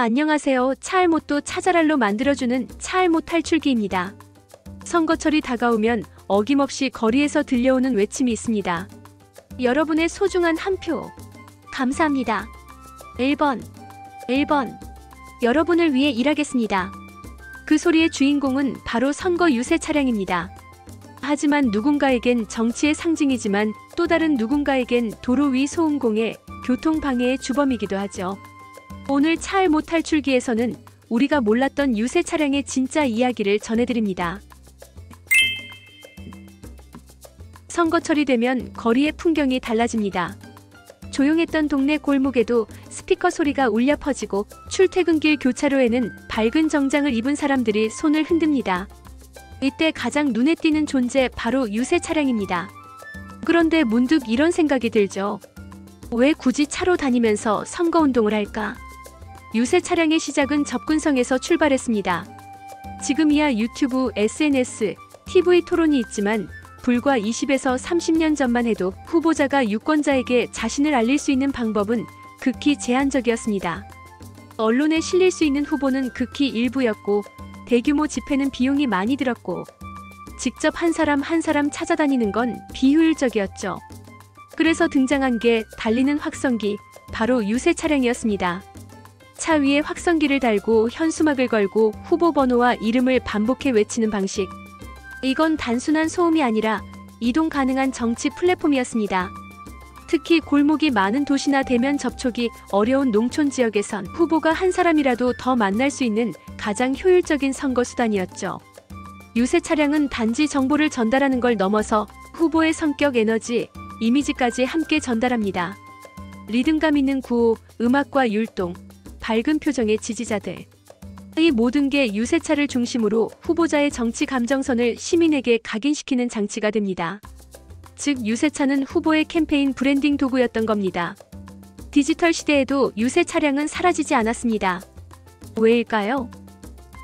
안녕하세요. 차알못도 차잘알로 만들어주는 차알못 탈출기입니다. 선거철이 다가오면 어김없이 거리에서 들려오는 외침이 있습니다. 여러분의 소중한 한 표 감사합니다. 1번 여러분을 위해 일하겠습니다. 그 소리의 주인공은 바로 선거 유세 차량입니다. 하지만 누군가에겐 정치의 상징이지만 또 다른 누군가에겐 도로 위 소음공해 교통방해의 주범이기도 하죠. 오늘 차알못 탈출기에서는 우리가 몰랐던 유세 차량의 진짜 이야기를 전해드립니다. 선거철이 되면 거리의 풍경이 달라집니다. 조용했던 동네 골목에도 스피커 소리가 울려 퍼지고 출퇴근길 교차로에는 밝은 정장을 입은 사람들이 손을 흔듭니다. 이때 가장 눈에 띄는 존재 바로 유세 차량입니다. 그런데 문득 이런 생각이 들죠. 왜 굳이 차로 다니면서 선거운동을 할까? 유세 차량의 시작은 접근성에서 출발했습니다. 지금이야 유튜브, SNS, TV 토론이 있지만 불과 20에서 30년 전만 해도 후보자가 유권자에게 자신을 알릴 수 있는 방법은 극히 제한적이었습니다. 언론에 실릴 수 있는 후보는 극히 일부였고 대규모 집회는 비용이 많이 들었고 직접 한 사람 한 사람 찾아다니는 건 비효율적이었죠. 그래서 등장한 게 달리는 확성기, 바로 유세 차량이었습니다. 차 위에 확성기를 달고 현수막을 걸고 후보 번호와 이름을 반복해 외치는 방식. 이건 단순한 소음이 아니라 이동 가능한 정치 플랫폼이었습니다. 특히 골목이 많은 도시나 대면 접촉이 어려운 농촌 지역에선 후보가 한 사람이라도 더 만날 수 있는 가장 효율적인 선거 수단이었죠. 유세 차량은 단지 정보를 전달하는 걸 넘어서 후보의 성격, 에너지, 이미지까지 함께 전달합니다. 리듬감 있는 구호, 음악과 율동, 밝은 표정의 지지자들. 이 모든 게 유세차를 중심으로 후보자의 정치 감정선을 시민에게 각인시키는 장치가 됩니다. 즉 유세차는 후보의 캠페인 브랜딩 도구였던 겁니다. 디지털 시대에도 유세 차량은 사라지지 않았습니다. 왜일까요?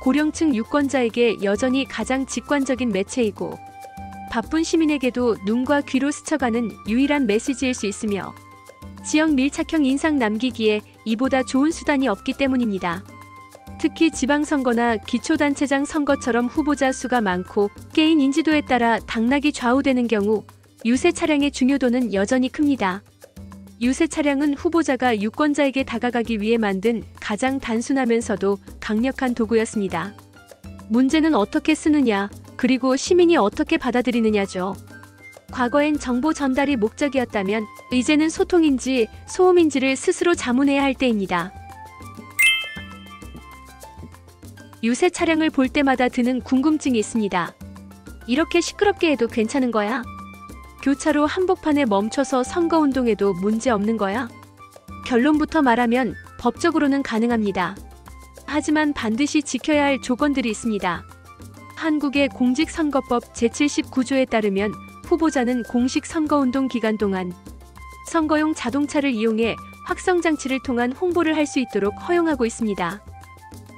고령층 유권자에게 여전히 가장 직관적인 매체이고 바쁜 시민에게도 눈과 귀로 스쳐가는 유일한 메시지일 수 있으며 지역 밀착형 인상 남기기에 이보다 좋은 수단이 없기 때문입니다. 특히 지방선거나 기초단체장 선거처럼 후보자 수가 많고 개인 인지도에 따라 당락이 좌우되는 경우 유세 차량의 중요도는 여전히 큽니다. 유세 차량은 후보자가 유권자에게 다가가기 위해 만든 가장 단순하면서도 강력한 도구였습니다. 문제는 어떻게 쓰느냐, 그리고 시민이 어떻게 받아들이느냐죠. 과거엔 정보 전달이 목적이었다면 이제는 소통인지 소음인지를 스스로 자문해야 할 때입니다. 유세 차량을 볼 때마다 드는 궁금증이 있습니다. 이렇게 시끄럽게 해도 괜찮은 거야? 교차로 한복판에 멈춰서 선거운동해도 문제 없는 거야? 결론부터 말하면 법적으로는 가능합니다. 하지만 반드시 지켜야 할 조건들이 있습니다. 한국의 공직선거법 제79조에 따르면 후보자는 공식 선거운동 기간 동안 선거용 자동차를 이용해 확성장치를 통한 홍보를 할 수 있도록 허용하고 있습니다.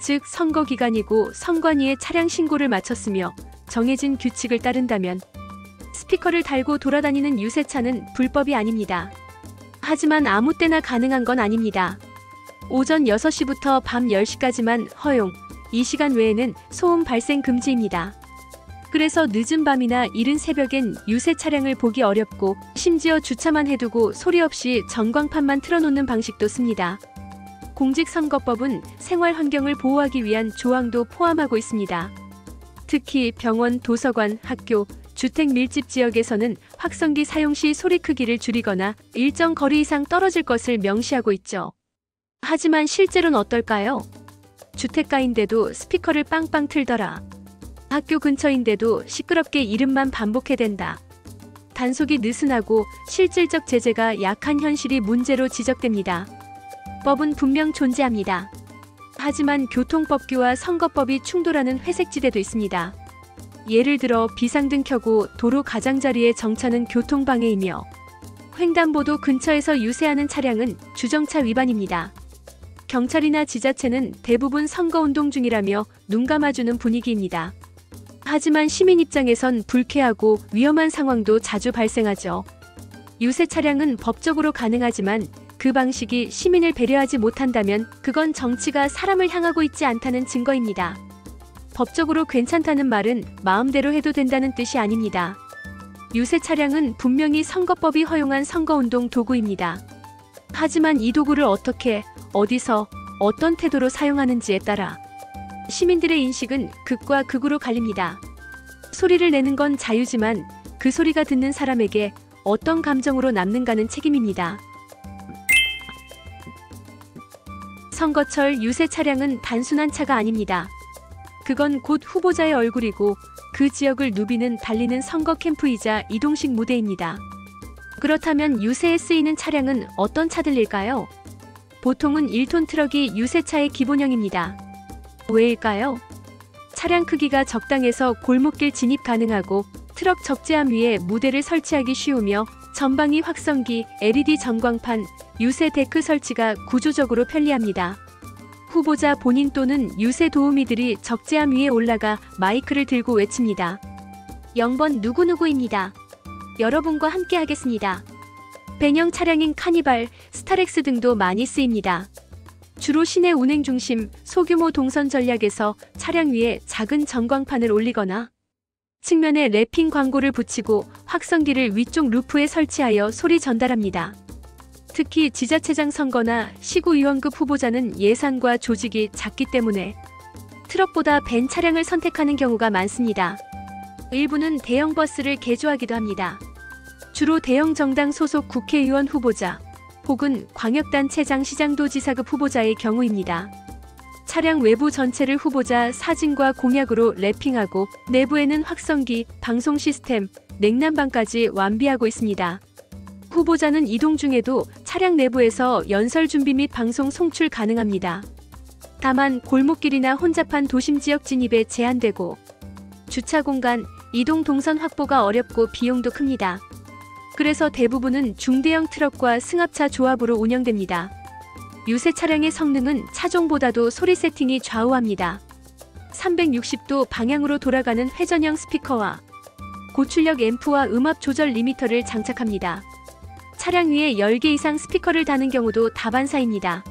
즉 선거 기간이고 선관위에 차량 신고를 마쳤으며 정해진 규칙을 따른다면 스피커를 달고 돌아다니는 유세차는 불법이 아닙니다. 하지만 아무 때나 가능한 건 아닙니다. 오전 6시부터 밤 10시까지만 허용, 이 시간 외에는 소음 발생 금지입니다. 그래서 늦은 밤이나 이른 새벽엔 유세 차량을 보기 어렵고 심지어 주차만 해두고 소리 없이 전광판만 틀어놓는 방식도 씁니다. 공직선거법은 생활 환경을 보호하기 위한 조항도 포함하고 있습니다. 특히 병원, 도서관, 학교, 주택 밀집 지역에서는 확성기 사용 시 소리 크기를 줄이거나 일정 거리 이상 떨어질 것을 명시하고 있죠. 하지만 실제로는 어떨까요? 주택가인데도 스피커를 빵빵 틀더라. 학교 근처인데도 시끄럽게 이름만 반복해댄다. 단속이 느슨하고 실질적 제재가 약한 현실이 문제로 지적됩니다. 법은 분명 존재합니다. 하지만 교통법규와 선거법이 충돌하는 회색지대도 있습니다. 예를 들어 비상등 켜고 도로 가장자리에 정차는 교통방해이며 횡단보도 근처에서 유세하는 차량은 주정차 위반입니다. 경찰이나 지자체는 대부분 선거운동 중이라며 눈 감아주는 분위기입니다. 하지만 시민 입장에선 불쾌하고 위험한 상황도 자주 발생하죠. 유세 차량은 법적으로 가능하지만 그 방식이 시민을 배려하지 못한다면 그건 정치가 사람을 향하고 있지 않다는 증거입니다. 법적으로 괜찮다는 말은 마음대로 해도 된다는 뜻이 아닙니다. 유세 차량은 분명히 선거법이 허용한 선거운동 도구입니다. 하지만 이 도구를 어떻게, 어디서, 어떤 태도로 사용하는지에 따라 시민들의 인식은 극과 극으로 갈립니다. 소리를 내는 건 자유지만 그 소리가 듣는 사람에게 어떤 감정으로 남는가는 책임입니다. 선거철 유세 차량은 단순한 차가 아닙니다. 그건 곧 후보자의 얼굴이고 그 지역을 누비는 달리는 선거 캠프이자 이동식 무대입니다. 그렇다면 유세에 쓰이는 차량은 어떤 차들일까요? 보통은 1톤 트럭이 유세차의 기본형입니다. 왜일까요? 차량 크기가 적당해서 골목길 진입 가능하고 트럭 적재함 위에 무대를 설치하기 쉬우며 전방위 확성기, LED 전광판, 유세 데크 설치가 구조적으로 편리합니다. 후보자 본인 또는 유세 도우미들이 적재함 위에 올라가 마이크를 들고 외칩니다. 0번 누구누구입니다. 여러분과 함께 하겠습니다. 배경 차량인 카니발, 스타렉스 등도 많이 쓰입니다. 주로 시내 운행 중심, 소규모 동선 전략에서 차량 위에 작은 전광판을 올리거나 측면에 랩핑 광고를 붙이고 확성기를 위쪽 루프에 설치하여 소리 전달합니다. 특히 지자체장 선거나 시구의원급 후보자는 예산과 조직이 작기 때문에 트럭보다 벤 차량을 선택하는 경우가 많습니다. 일부는 대형 버스를 개조하기도 합니다. 주로 대형 정당 소속 국회의원 후보자 혹은 광역단체장 시장도지사급 후보자의 경우입니다. 차량 외부 전체를 후보자 사진과 공약으로 랩핑하고 내부에는 확성기, 방송 시스템, 냉난방까지 완비하고 있습니다. 후보자는 이동 중에도 차량 내부에서 연설 준비 및 방송 송출 가능합니다. 다만 골목길이나 혼잡한 도심 지역 진입에 제한되고 주차 공간, 이동 동선 확보가 어렵고 비용도 큽니다. 그래서 대부분은 중대형 트럭과 승합차 조합으로 운영됩니다. 유세 차량의 성능은 차종보다도 소리 세팅이 좌우합니다. 360도 방향으로 돌아가는 회전형 스피커와 고출력 앰프와 음압 조절 리미터를 장착합니다. 차량 위에 10개 이상 스피커를 다는 경우도 다반사입니다.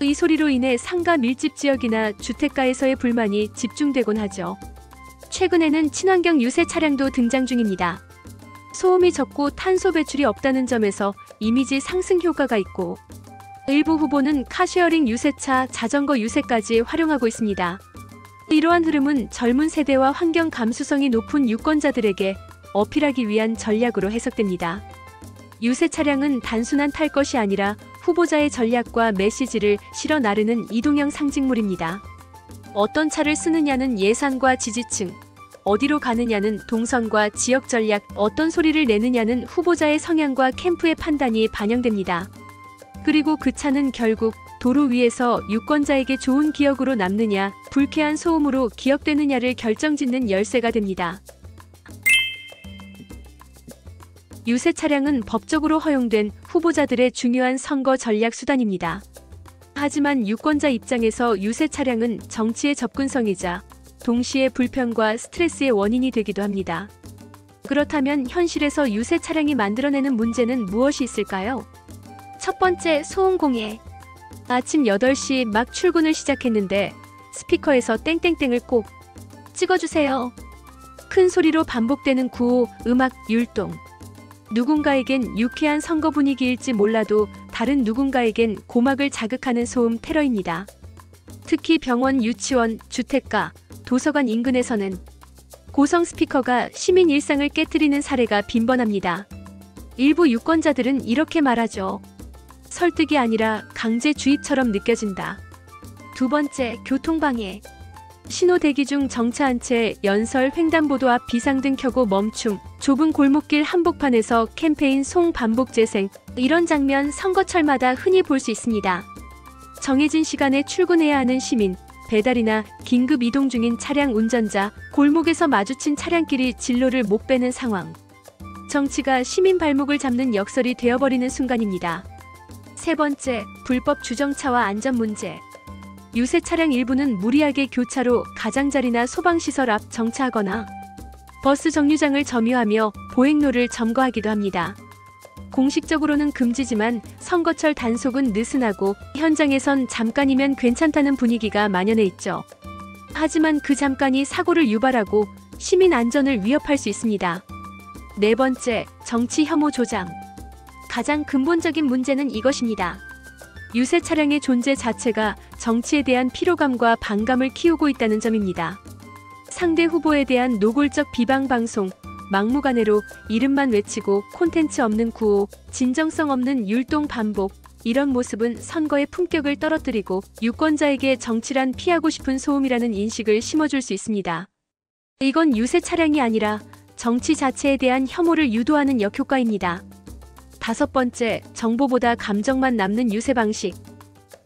이 소리로 인해 상가 밀집 지역이나 주택가에서의 불만이 집중되곤 하죠. 최근에는 친환경 유세 차량도 등장 중입니다. 소음이 적고 탄소 배출이 없다는 점에서 이미지 상승 효과가 있고 일부 후보는 카쉐어링 유세차, 자전거 유세까지 활용하고 있습니다. 이러한 흐름은 젊은 세대와 환경 감수성이 높은 유권자들에게 어필하기 위한 전략으로 해석됩니다. 유세 차량은 단순한 탈 것이 아니라 후보자의 전략과 메시지를 실어 나르는 이동형 상징물입니다. 어떤 차를 쓰느냐는 예산과 지지층, 어디로 가느냐는 동선과 지역 전략, 어떤 소리를 내느냐는 후보자의 성향과 캠프의 판단이 반영됩니다. 그리고 그 차는 결국 도로 위에서 유권자에게 좋은 기억으로 남느냐, 불쾌한 소음으로 기억되느냐를 결정짓는 열쇠가 됩니다. 유세 차량은 법적으로 허용된 후보자들의 중요한 선거 전략 수단입니다. 하지만 유권자 입장에서 유세 차량은 정치의 접근성이자 동시에 불편과 스트레스의 원인이 되기도 합니다. 그렇다면 현실에서 유세 차량이 만들어내는 문제는 무엇이 있을까요? 첫 번째, 소음 공해. 아침 8시 막 출근을 시작했는데 스피커에서 땡땡땡을 꼭 찍어주세요. 큰 소리로 반복되는 구호, 음악, 율동. 누군가에겐 유쾌한 선거 분위기일지 몰라도 다른 누군가에겐 고막을 자극하는 소음 테러입니다. 특히 병원, 유치원, 주택가, 도서관 인근에서는 고성 스피커가 시민 일상을 깨트리는 사례가 빈번합니다. 일부 유권자들은 이렇게 말하죠. 설득이 아니라 강제 주입처럼 느껴진다. 두 번째, 교통방해. 신호 대기 중 정차한 채 연설, 횡단보도 앞 비상등 켜고 멈춤, 좁은 골목길 한복판에서 캠페인 송 반복 재생. 이런 장면 선거철마다 흔히 볼 수 있습니다. 정해진 시간에 출근해야 하는 시민, 배달이나 긴급 이동 중인 차량 운전자, 골목에서 마주친 차량끼리 진로를 못 빼는 상황. 정치가 시민 발목을 잡는 역설이 되어버리는 순간입니다. 세 번째, 불법 주정차와 안전 문제. 유세 차량 일부는 무리하게 교차로 가장자리나 소방시설 앞 정차하거나 버스 정류장을 점유하며 보행로를 점거하기도 합니다. 공식적으로는 금지지만 선거철 단속은 느슨하고 현장에선 잠깐이면 괜찮다는 분위기가 만연해 있죠. 하지만 그 잠깐이 사고를 유발하고 시민 안전을 위협할 수 있습니다. 네 번째, 정치 혐오 조장. 가장 근본적인 문제는 이것입니다. 유세 차량의 존재 자체가 정치에 대한 피로감과 반감을 키우고 있다는 점입니다. 상대 후보에 대한 노골적 비방 방송, 막무가내로 이름만 외치고 콘텐츠 없는 구호, 진정성 없는 율동 반복, 이런 모습은 선거의 품격을 떨어뜨리고 유권자에게 정치란 피하고 싶은 소음이라는 인식을 심어줄 수 있습니다. 이건 유세 차량이 아니라 정치 자체에 대한 혐오를 유도하는 역효과입니다. 다섯 번째, 정보보다 감정만 남는 유세 방식.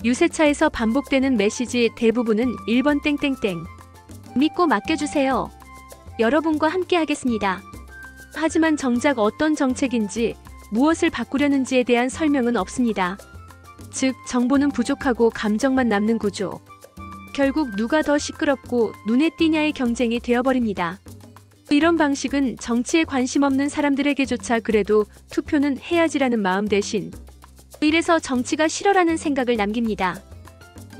유세차에서 반복되는 메시지 대부분은 1번 땡땡땡. 믿고 맡겨주세요. 여러분과 함께 하겠습니다. 하지만 정작 어떤 정책인지, 무엇을 바꾸려는지에 대한 설명은 없습니다. 즉, 정보는 부족하고 감정만 남는 구조. 결국 누가 더 시끄럽고 눈에 띄냐의 경쟁이 되어버립니다. 이런 방식은 정치에 관심 없는 사람들에게조차 그래도 투표는 해야지라는 마음 대신 이래서 정치가 싫어라는 생각을 남깁니다.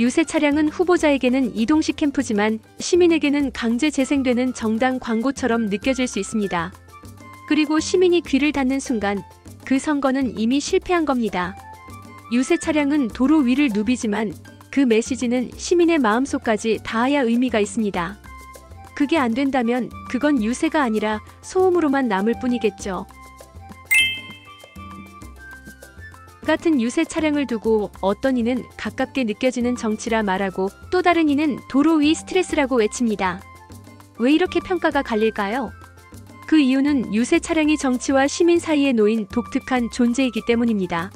유세 차량은 후보자에게는 이동식 캠프지만 시민에게는 강제 재생되는 정당 광고처럼 느껴질 수 있습니다. 그리고 시민이 귀를 닫는 순간 그 선거는 이미 실패한 겁니다. 유세 차량은 도로 위를 누비지만 그 메시지는 시민의 마음속까지 닿아야 의미가 있습니다. 그게 안 된다면 그건 유세가 아니라 소음으로만 남을 뿐이겠죠. 같은 유세 차량을 두고 어떤 이는 가깝게 느껴지는 정치라 말하고 또 다른 이는 도로 위 스트레스라고 외칩니다. 왜 이렇게 평가가 갈릴까요? 그 이유는 유세 차량이 정치와 시민 사이에 놓인 독특한 존재이기 때문입니다.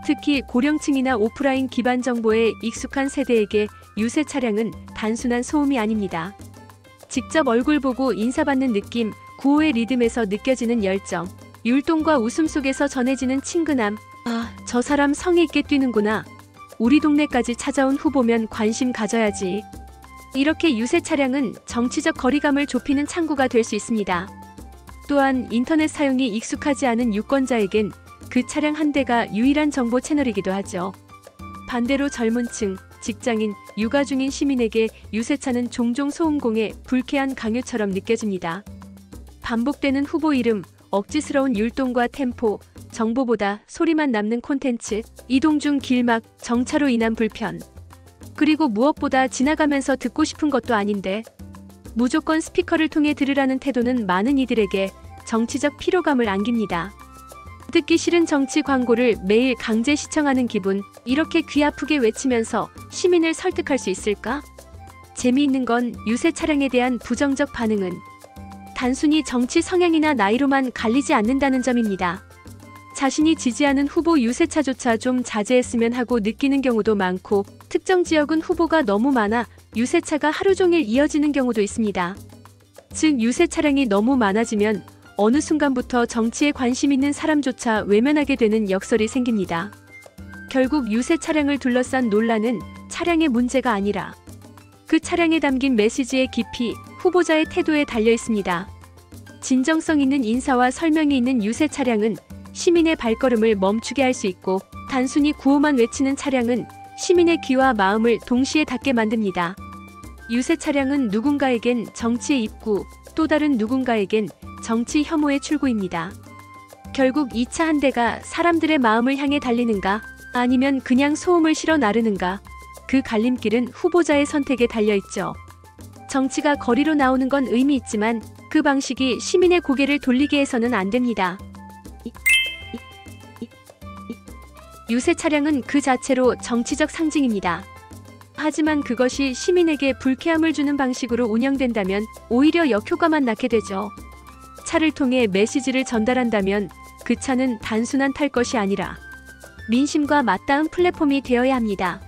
특히 고령층이나 오프라인 기반 정보에 익숙한 세대에게 유세 차량은 단순한 소음이 아닙니다. 직접 얼굴 보고 인사받는 느낌, 구호의 리듬에서 느껴지는 열정, 율동과 웃음 속에서 전해지는 친근함, 아, 저 사람 성의 있게 뛰는구나. 우리 동네까지 찾아온 후보면 관심 가져야지. 이렇게 유세 차량은 정치적 거리감을 좁히는 창구가 될 수 있습니다. 또한 인터넷 사용이 익숙하지 않은 유권자에겐 그 차량 한 대가 유일한 정보 채널이기도 하죠. 반대로 젊은 층, 직장인, 육아 중인 시민에게 유세차는 종종 소음공의 불쾌한 강요처럼 느껴집니다. 반복되는 후보 이름, 억지스러운 율동과 템포, 정보보다 소리만 남는 콘텐츠, 이동 중 길막, 정차로 인한 불편. 그리고 무엇보다 지나가면서 듣고 싶은 것도 아닌데 무조건 스피커를 통해 들으라는 태도는 많은 이들에게 정치적 피로감을 안깁니다. 듣기 싫은 정치 광고를 매일 강제 시청하는 기분, 이렇게 귀 아프게 외치면서 시민을 설득할 수 있을까? 재미있는 건 유세 차량에 대한 부정적 반응은 단순히 정치 성향이나 나이로만 갈리지 않는다는 점입니다. 자신이 지지하는 후보 유세차조차 좀 자제했으면 하고 느끼는 경우도 많고, 특정 지역은 후보가 너무 많아 유세차가 하루 종일 이어지는 경우도 있습니다. 즉, 유세 차량이 너무 많아지면 어느 순간부터 정치에 관심 있는 사람조차 외면하게 되는 역설이 생깁니다. 결국 유세 차량을 둘러싼 논란은 차량의 문제가 아니라 그 차량에 담긴 메시지의 깊이, 후보자의 태도에 달려 있습니다. 진정성 있는 인사와 설명이 있는 유세 차량은 시민의 발걸음을 멈추게 할 수 있고, 단순히 구호만 외치는 차량은 시민의 귀와 마음을 동시에 닫게 만듭니다. 유세 차량은 누군가에겐 정치의 입구, 또 다른 누군가에겐 정치 혐오의 출구입니다. 결국 이 차 한 대가 사람들의 마음을 향해 달리는가, 아니면 그냥 소음을 실어 나르는가, 그 갈림길은 후보자의 선택에 달려있죠. 정치가 거리로 나오는 건 의미 있지만 그 방식이 시민의 고개를 돌리게 해서는 안 됩니다. 유세 차량은 그 자체로 정치적 상징입니다. 하지만 그것이 시민에게 불쾌함을 주는 방식으로 운영된다면 오히려 역효과만 낳게 되죠. 차를 통해 메시지를 전달한다면 그 차는 단순한 탈 것이 아니라 민심과 맞닿은 플랫폼이 되어야 합니다.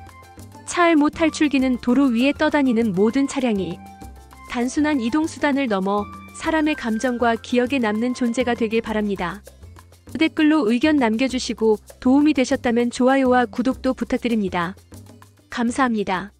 차알모 탈출기는 도로 위에 떠다니는 모든 차량이 단순한 이동수단을 넘어 사람의 감정과 기억에 남는 존재가 되길 바랍니다. 댓글로 의견 남겨주시고 도움이 되셨다면 좋아요와 구독도 부탁드립니다. 감사합니다.